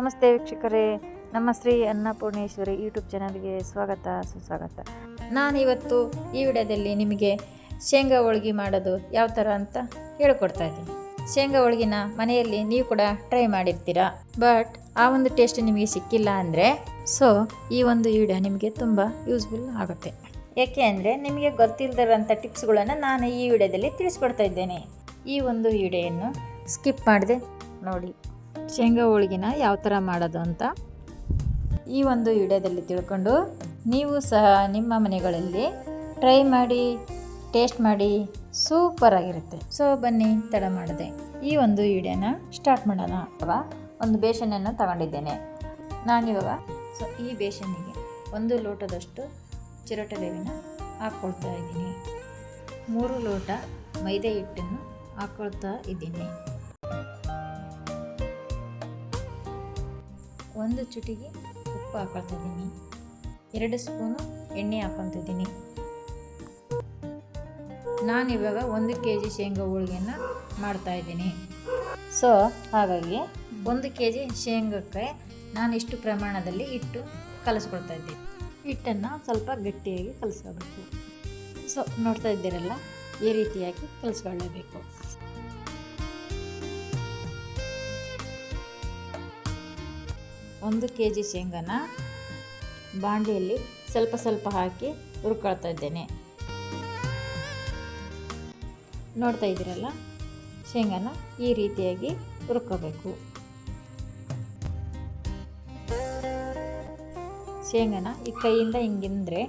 ನಮಸ್ತೆ ವೀಕ್ಷಕರೇ, ನಮ್ಮ ಶ್ರೀ ಅನ್ನಪೂರ್ಣೇಶ್ವರಿ ಯೂಟ್ಯೂಬ್ ಚಾನಲ್ಗೆ ಸ್ವಾಗತ ಸುಸ್ವಾಗತ. ನಾನಿವತ್ತು ಈ ವಿಡಿಯೋದಲ್ಲಿ ನಿಮಗೆ ಶೇಂಗಾ ಹೋಳ್ಗೆ ಮಾಡೋದು ಯಾವ ಥರ ಅಂತ ಹೇಳ್ಕೊಡ್ತಾ ಇದ್ದೀನಿ. ಶೇಂಗಾ ಹೋಳ್ಗಿನ ಮನೆಯಲ್ಲಿ ನೀವು ಕೂಡ ಟ್ರೈ ಮಾಡಿರ್ತೀರಾ, ಬಟ್ ಆ ಒಂದು ಟೇಸ್ಟ್ ನಿಮಗೆ ಸಿಕ್ಕಿಲ್ಲ ಅಂದರೆ ಈ ಒಂದು ವಿಡಿಯೋ ನಿಮಗೆ ತುಂಬ ಯೂಸ್ಫುಲ್ ಆಗುತ್ತೆ. ಯಾಕೆ ಅಂದರೆ ನಿಮಗೆ ಗೊತ್ತಿಲ್ಲದಿರೋಂಥ ಟಿಪ್ಸ್ಗಳನ್ನು ನಾನು ಈ ವಿಡಿಯೋದಲ್ಲಿ ತಿಳಿಸ್ಕೊಡ್ತಾ ಇದ್ದೇನೆ. ಈ ಒಂದು ವಿಡಿಯೋಯನ್ನು ಸ್ಕಿಪ್ ಮಾಡದೆ ನೋಡಿ. ಶೇಂಗಾ ಹೋಳ್ಗಿನ ಯಾವ ಥರ ಮಾಡೋದು ಅಂತ ಈ ಒಂದು ವಿಡಿಯೋದಲ್ಲಿ ತಿಳ್ಕೊಂಡು ನೀವು ಸಹ ನಿಮ್ಮ ಮನೆಗಳಲ್ಲಿ ಟ್ರೈ ಮಾಡಿ ಟೇಸ್ಟ್ ಮಾಡಿ ಸೂಪರ್ ಆಗಿರುತ್ತೆ. ಬನ್ನಿ ತಡ ಮಾಡದೆ ಈ ಒಂದು ವಿಡಿಯೋನ ಸ್ಟಾರ್ಟ್ ಮಾಡೋಣ. ಒಂದು ಬೇಸನನ್ನು ತಗೊಂಡಿದ್ದೇನೆ ನಾನಿವಾಗ. ಈ ಬೇಸನ್ನಿಗೆ 1 ಲೋಟದಷ್ಟು ಚಿರೋಟಿ ರವೆನ ಹಾಕ್ಕೊಳ್ತಾ ಇದ್ದೀನಿ. 3 ಲೋಟ ಮೈದಾ ಹಿಟ್ಟನ್ನು ಹಾಕ್ಕೊಳ್ತಾ ಇದ್ದೀನಿ. 1 ಚುಟಿಗೆ ಉಪ್ಪು ಹಾಕ್ಕೊಳ್ತಾ ಇದ್ದೀನಿ. 2 ಸ್ಪೂನು ಎಣ್ಣೆ ಹಾಕ್ಕೊತಿದ್ದೀನಿ. ನಾನಿವಾಗ 1 kg ಶೇಂಗಾ ಹೋಳಿಗೆಯನ್ನು ಮಾಡ್ತಾಯಿದ್ದೀನಿ. ಹಾಗಾಗಿ 1 kg ಶೇಂಗಕ್ಕೆ ನಾನು ಇಷ್ಟು ಪ್ರಮಾಣದಲ್ಲಿ ಹಿಟ್ಟು ಕಲಿಸ್ಕೊಳ್ತಾ ಇದ್ದೀನಿ. ಹಿಟ್ಟನ್ನು ಸ್ವಲ್ಪ ಗಟ್ಟಿಯಾಗಿ ಕಲಿಸ್ಕೋಬೇಕು. ನೋಡ್ತಾ ಇದ್ದೀರಲ್ಲ, ಈ ರೀತಿಯಾಗಿ ಕಲಿಸ್ಕೊಳ್ಳಬೇಕು. ಒಂದು kg ಶೇಂಗಾನ ಬಾಣಲೆಯಲ್ಲಿ ಸ್ವಲ್ಪ ಸ್ವಲ್ಪ ಹಾಕಿ ಹುರ್ಕೊಳ್ತಾ ಇದ್ದೇನೆ. ನೋಡ್ತಾ ಇದ್ದೀರಲ್ಲ, ಶೇಂಗಾನ ಈ ರೀತಿಯಾಗಿ ಹುರ್ಕೋಬೇಕು. ಶೇಂಗಾನ ಈ ಕೈಯಿಂದ ಹಿಂಗಿಂದ್ರೆ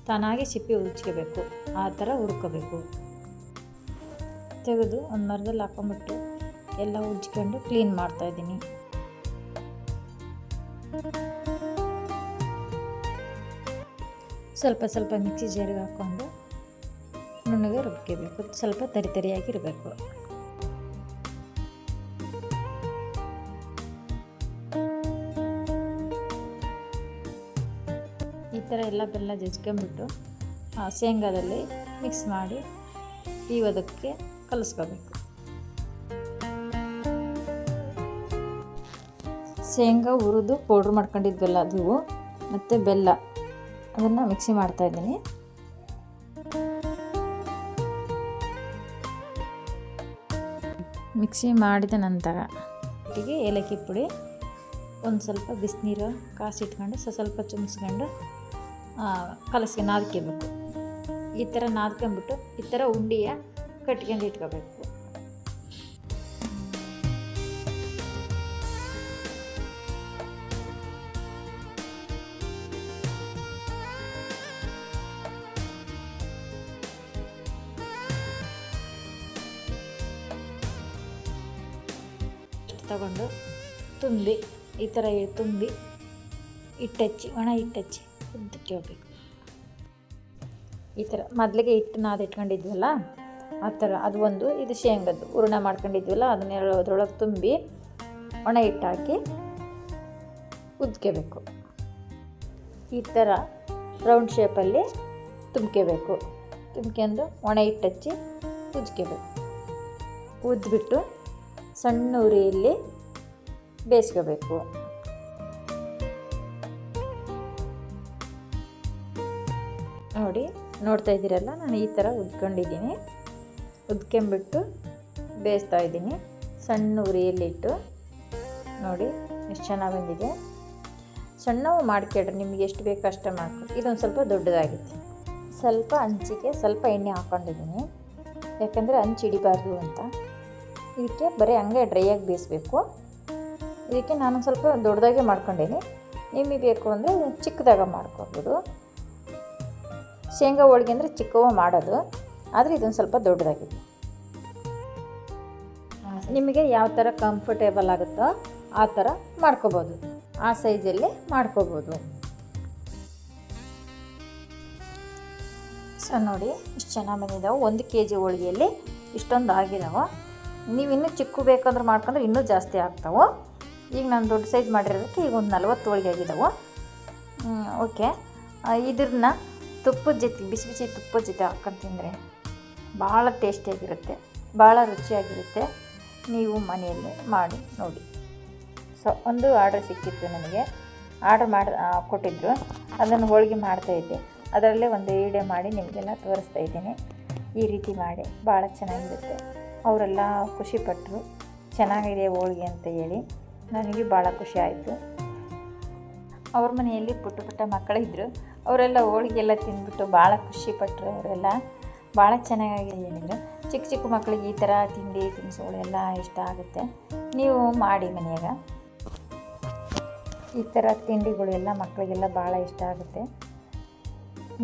ತಾನಾಗಿ ಸಿಪ್ಪೆ ಉಜ್ಕೋಬೇಕು. ಆ ಥರ ಹುರ್ಕೋಬೇಕು. ತೆಗೆದು ಒಂದು ಮರದಲ್ಲಿ ಹಾಕೊಂಬಿಟ್ಟು ಎಲ್ಲ ಉಜ್ಕೊಂಡು ಕ್ಲೀನ್ ಮಾಡ್ತಾಯಿದ್ದೀನಿ. ಸ್ವಲ್ಪ ಸ್ವಲ್ಪ ಮಿಕ್ಸಿ ಜಾರಿಗೆ ಹಾಕ್ಕೊಂಡು ನುಣ್ಣಗೆ ರುಬ್ಕೋಬೇಕು. ಸ್ವಲ್ಪ ತರಿಯಾಗಿರಬೇಕು. ಈ ಥರ ಎಲ್ಲ ಬೆಲ್ಲ ಜಜ್ಕೊಂಬಿಟ್ಟು ಶೇಂಗಾದಲ್ಲಿ ಮಿಕ್ಸ್ ಮಾಡಿ ಇವದಕ್ಕೆ ಕಲಿಸ್ಕೋಬೇಕು. ಶೇಂಗಾ ಹುರಿದು ಪೌಡ್ರ್ ಮಾಡ್ಕೊಂಡಿದ್ವಲ್ಲ ಅದು ಮತ್ತು ಬೆಲ್ಲ, ಅದನ್ನು ಮಿಕ್ಸಿ ಮಾಡ್ತಾಯಿದ್ದೀನಿ. ಮಿಕ್ಸಿ ಮಾಡಿದ ನಂತರ ಒಟ್ಟಿಗೆ ಏಲಕ್ಕಿ ಪುಡಿ, ಒಂದು ಸ್ವಲ್ಪ ಬಿಸಿನೀರು ಕಾಸಿಟ್ಕೊಂಡು ಸ್ವಲ್ಪ ಚುಮ್ಸ್ಕೊಂಡು ನಾದ್ಕೋಬೇಕು. ಈ ಥರ ನಾದ್ಕೊಂಬಿಟ್ಟು ಈ ಥರ ಉಂಡೆಯ ಕಟ್ಕೊಂಡು ಇಟ್ಕೋಬೇಕು. ತಗೊಂಡು ತುಂಬಿ ಈ ಥರ ತುಂಬಿ ಹಿಟ್ಟಚ್ಚಿ ಒಣ ಹಿಟ್ಟಚ್ಚಿ ಉದ್ದಕ್ಕೋಬೇಕು. ಈ ಥರ ಮೊದಲಿಗೆ ಹಿಟ್ಟು ಇಟ್ಕೊಂಡಿದ್ವಲ್ಲ ಆ ಥರ ಅದು ಒಂದು, ಇದು ಶೇಂಗದ್ದು ಹೂರಣ ಮಾಡ್ಕೊಂಡಿದ್ವಲ್ಲ ಅದನ್ನೆಲ್ಲ ಅದರೊಳಗೆ ತುಂಬಿ ಒಣ ಹಿಟ್ಟು ಹಾಕಿ ಉದ್ಕೋಬೇಕು. ಈ ಥರ ರೌಂಡ್ ಶೇಪಲ್ಲಿ ತುಂಬ್ಕೋಬೇಕು. ತುಂಬ್ಕೊಂಡು ಒಣ ಹಿಟ್ಟು ಹಚ್ಚಿ ಉಜ್ಕೋಬೇಕು. ಉದ್ಬಿಟ್ಟು ಸಣ್ಣ ಉರಿಯಲ್ಲಿ ಬೇಯಿಸ್ಕೋಬೇಕು. ನೋಡ್ತಾ ಇದ್ದೀರಲ್ಲ, ನಾನು ಈ ಥರ ಉದ್ಕೊಂಡಿದ್ದೀನಿ. ಉದ್ಕೊಂಬಿಟ್ಟು ಬೇಯಿಸ್ತಾ ಇದ್ದೀನಿ ಸಣ್ಣ ಉರಿಯಲ್ಲಿಟ್ಟು. ನೋಡಿ ಎಷ್ಟು ಚೆನ್ನಾಗಿ ಬಂದಿದೆ. ಸಣ್ಣವು ಮಾಡ್ಕೊಳ್ರಿ, ನಿಮಗೆ ಎಷ್ಟು ಬೇಕು ಅಷ್ಟೇ ಮಾಡ್ಕೊಳ್ರಿ. ಇದೊಂದು ಸ್ವಲ್ಪ ದೊಡ್ಡದಾಗಿತ್ತು. ಸ್ವಲ್ಪ ಹಂಚಿಗೆ ಸ್ವಲ್ಪ ಎಣ್ಣೆ ಹಾಕ್ಕೊಂಡಿದ್ದೀನಿ, ಯಾಕಂದರೆ ಹಂಚು ಹಿಡಿಬಾರ್ದು ಅಂತ. ಇದಕ್ಕೆ ಬರೀ ಹಂಗೆ ಡ್ರೈಯಾಗಿ ಬೇಯಿಸ್ಬೇಕು. ಇದಕ್ಕೆ ನಾನು ಸ್ವಲ್ಪ ದೊಡ್ಡದಾಗೆ ಮಾಡ್ಕೊಂಡೀನಿ. ನಿಮಗೆ ಬೇಕು ಅಂದರೆ ಚಿಕ್ಕದಾಗ ಮಾಡ್ಕೊಬೋದು. ಶೇಂಗಾ ಹೋಳ್ಗೆ ಅಂದರೆ ಚಿಕ್ಕವ ಮಾಡೋದು, ಆದರೆ ಇದೊಂದು ಸ್ವಲ್ಪ ದೊಡ್ಡದಾಗಿದೆ. ನಿಮಗೆ ಯಾವ ಥರ ಕಂಫರ್ಟೇಬಲ್ ಆಗುತ್ತೋ ಆ ಥರ ಮಾಡ್ಕೋಬೋದು. ಆ ಸೈಜಲ್ಲಿ ಮಾಡ್ಕೋಬೋದು. ನೋಡಿ ಇಷ್ಟು ಚೆನ್ನಾಗಿ ಬಂದಿದ್ದಾವೆ. 1 kg ಹೋಳಿಗೆಯಲ್ಲಿ ಇಷ್ಟೊಂದು ಆಗಿದಾವೆ. ನೀವು ಇನ್ನೂ ಚಿಕ್ಕ ಬೇಕಂದ್ರೆ ಮಾಡ್ಕೊಂಡ್ರೆ ಇನ್ನೂ ಜಾಸ್ತಿ ಆಗ್ತಾವೆ. ಈಗ ನಾನು ದೊಡ್ಡ ಸೈಜ್ ಮಾಡಿರೋದಕ್ಕೆ ಈಗ ಒಂದು 40 ಹೋಳಿಗೆ ಆಗಿದ್ದಾವೆ. ಓಕೆ, ಇದನ್ನ ತುಪ್ಪದ ಜೊತೆ ಬಿಸಿ ಬಿಸಿ ತುಪ್ಪದ ಜೊತೆ ಹಾಕ್ಕೊಂಡು ತಿಂದರೆ ಭಾಳ ಟೇಸ್ಟಿಯಾಗಿರುತ್ತೆ, ಭಾಳ ರುಚಿಯಾಗಿರುತ್ತೆ. ನೀವು ಮನೆಯಲ್ಲೇ ಮಾಡಿ ನೋಡಿ. ಒಂದು ಆರ್ಡರ್ ಸಿಕ್ಕಿತ್ತು ನನಗೆ. ಆರ್ಡರ್ ಕೊಟ್ಟಿದ್ದರು, ಅದನ್ನು ಹೋಳಿಗೆ ಮಾಡ್ತಾಯಿದ್ದೆ. ಅದರಲ್ಲೇ ಒಂದು ವಿಡಿಯೋ ಮಾಡಿ ನಿಮಗೆಲ್ಲ ತೋರಿಸ್ತಾ ಇದ್ದೀನಿ. ಈ ರೀತಿ ಮಾಡಿ ಭಾಳ ಚೆನ್ನಾಗಿರುತ್ತೆ. ಅವರೆಲ್ಲ ಖುಷಿಪಟ್ಟರು, ಚೆನ್ನಾಗಿದೆ ಹೋಳಿಗೆ ಅಂತ ಹೇಳಿ. ನನಗೆ ಭಾಳ ಖುಷಿ ಆಯಿತು. ಅವ್ರ ಮನೆಯಲ್ಲಿ ಪುಟ್ಟ ಪುಟ್ಟ ಮಕ್ಕಳಿದ್ದರು, ಅವರೆಲ್ಲ ಹೋಳಿಗೆ ಎಲ್ಲ ತಿಂದ್ಬಿಟ್ಟು ಭಾಳ ಖುಷಿಪಟ್ಟರು. ಅವರೆಲ್ಲ ಭಾಳ ಚೆನ್ನಾಗಿ ಹೇಳಿದರು. ಚಿಕ್ಕ ಚಿಕ್ಕ ಮಕ್ಕಳಿಗೆ ಈ ಥರ ತಿಂಡಿ ತಿನಿಸುಗಳೆಲ್ಲ ಇಷ್ಟ ಆಗುತ್ತೆ. ನೀವು ಮಾಡಿ ಮನೆಯಾಗ ಈ ಥರ ತಿಂಡಿಗಳೆಲ್ಲ ಮಕ್ಕಳಿಗೆಲ್ಲ ಭಾಳ ಇಷ್ಟ ಆಗುತ್ತೆ.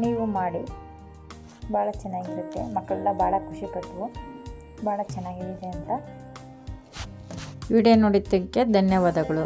ನೀವು ಮಾಡಿ, ಭಾಳ ಚೆನ್ನಾಗಿರುತ್ತೆ. ಮಕ್ಕಳೆಲ್ಲ ಭಾಳ ಖುಷಿಪಟ್ಟರು, ಭಾಳ ಚೆನ್ನಾಗಿದೆ ಅಂತ. ವಿಡಿಯೋ ನೋಡಿದ್ದಕ್ಕೆ ಧನ್ಯವಾದಗಳು.